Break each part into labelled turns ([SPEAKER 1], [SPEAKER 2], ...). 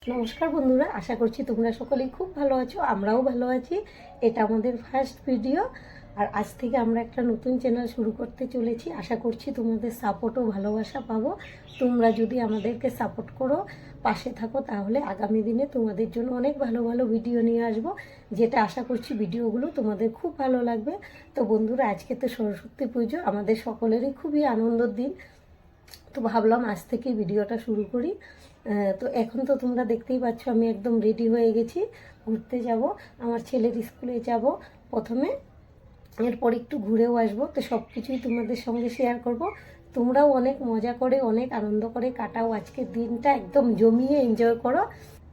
[SPEAKER 1] নমস্কার বন্ধুরা, আশা করছি তোমরা সকলেই খুব ভালো আছো। আমরাও ভালো আছি। এটা আমাদের ফার্স্ট ভিডিও, আর আজ থেকে আমরা একটা নতুন চ্যানেল শুরু করতে চলেছি। আশা করছি তোমাদের সাপোর্ট ও ভালোবাসা পাবো। তোমরা যদি আমাদেরকে সাপোর্ট করো, পাশে থাকো, তাহলে আগামী দিনে তোমাদের জন্য অনেক ভালো ভালো ভিডিও নিয়ে আসবো, যেটা আশা করছি ভিডিওগুলো তোমাদের খুব ভালো লাগবে। তো বন্ধুরা, আজকে তো সরস্বতী পুজো, আমাদের সকলেরই খুবই আনন্দের দিন। তো ভাবলাম আজ থেকে ভিডিওটা শুরু করি। তো এখন তো তোমরা দেখতেই পাচ্ছ আমি একদম রেডি হয়ে গেছি, ঘুরতে যাব, আমার ছেলের স্কুলে যাব প্রথমে, এরপর একটু ঘুরেও আসবো। তো সব কিছুই তোমাদের সঙ্গে শেয়ার করব। তোমরাও অনেক মজা করে, অনেক আনন্দ করে কাটাও আজকের দিনটা, একদম জমিয়ে এনজয় করো।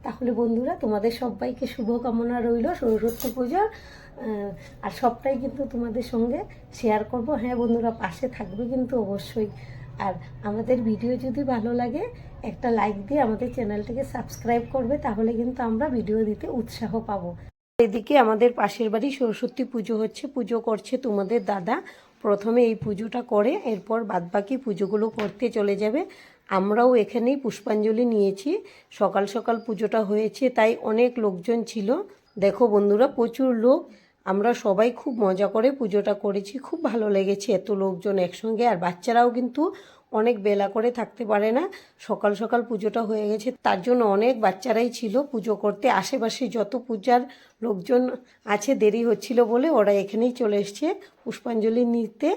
[SPEAKER 1] তাহলে বন্ধুরা, তোমাদের সবাইকে শুভকামনা রইল সরস্বতী পুজোর। আর সবটাই কিন্তু তোমাদের সঙ্গে শেয়ার করব। হ্যাঁ বন্ধুরা, পাশে থাকবে কিন্তু অবশ্যই। আর আমাদের ভিডিও যদি ভালো লাগে, একটা লাইক দিয়ে আমাদের চ্যানেলটিকে সাবস্ক্রাইব করবে, তাহলে কিন্তু আমরা ভিডিও দিতে উৎসাহ পাবো। এদিকে আমাদের পাশের বাড়ি সরস্বতী পুজো হচ্ছে, পুজো করছে তোমাদের দাদা। প্রথমে এই পুজোটা করে, এরপর বাদবাকি পুজোগুলো করতে চলে যাবে। আমরাও এখানেই পুষ্পাঞ্জলি নিয়েছি। সকাল সকাল পুজোটা হয়েছে, তাই অনেক লোকজন ছিল। দেখো বন্ধুরা, প্রচুর লোক। আমরা সবাই খুব মজা করে পুজোটা করেছি, খুব ভালো লেগেছে এত লোকজন একসঙ্গে। আর বাচ্চারাও কিন্তু অনেক বেলা করে থাকতে পারে না, সকাল সকাল পুজোটা হয়ে গেছে, তার জন্য অনেক বাচ্চারাই ছিল পুজো করতে। আশেপাশে যত পূজার লোকজন আছে, দেরি হচ্ছিল বলে ওরা এখানেই চলে এসছে পুষ্পাঞ্জলি নিতে।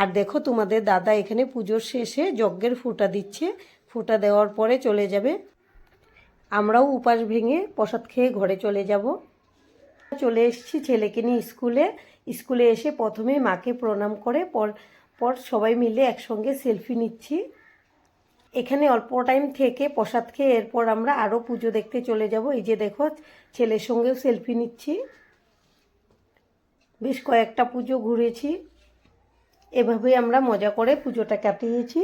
[SPEAKER 1] আর দেখো তোমাদের দাদা এখানে পুজোর শেষে যজ্ঞের ফোঁটা দিচ্ছে, ফোঁটা দেওয়ার পরে চলে যাবে। আমরাও উপাস ভেঙে প্রসাদ খেয়ে ঘরে চলে যাব। চলে এসেছি ছেলেকে নিয়ে স্কুলে। স্কুলে এসে প্রথমে মাকে প্রণাম করে পর সবাই মিলে একসঙ্গে সেলফি নিচ্ছি। এখানে অল্প টাইম থেকে প্রসাদ খেয়ে এরপর আমরা আরও পুজো দেখতে চলে যাব। এই যে দেখো, ছেলের সঙ্গেও সেলফি নিচ্ছি। বেশ কয়েকটা পুজো ঘুরেছি, এভাবেই আমরা মজা করে পুজোটা কাটিয়েছি।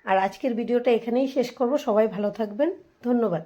[SPEAKER 1] আর আজকের ভিডিওটা এখানেই শেষ করব। সবাই ভালো থাকবেন, ধন্যবাদ।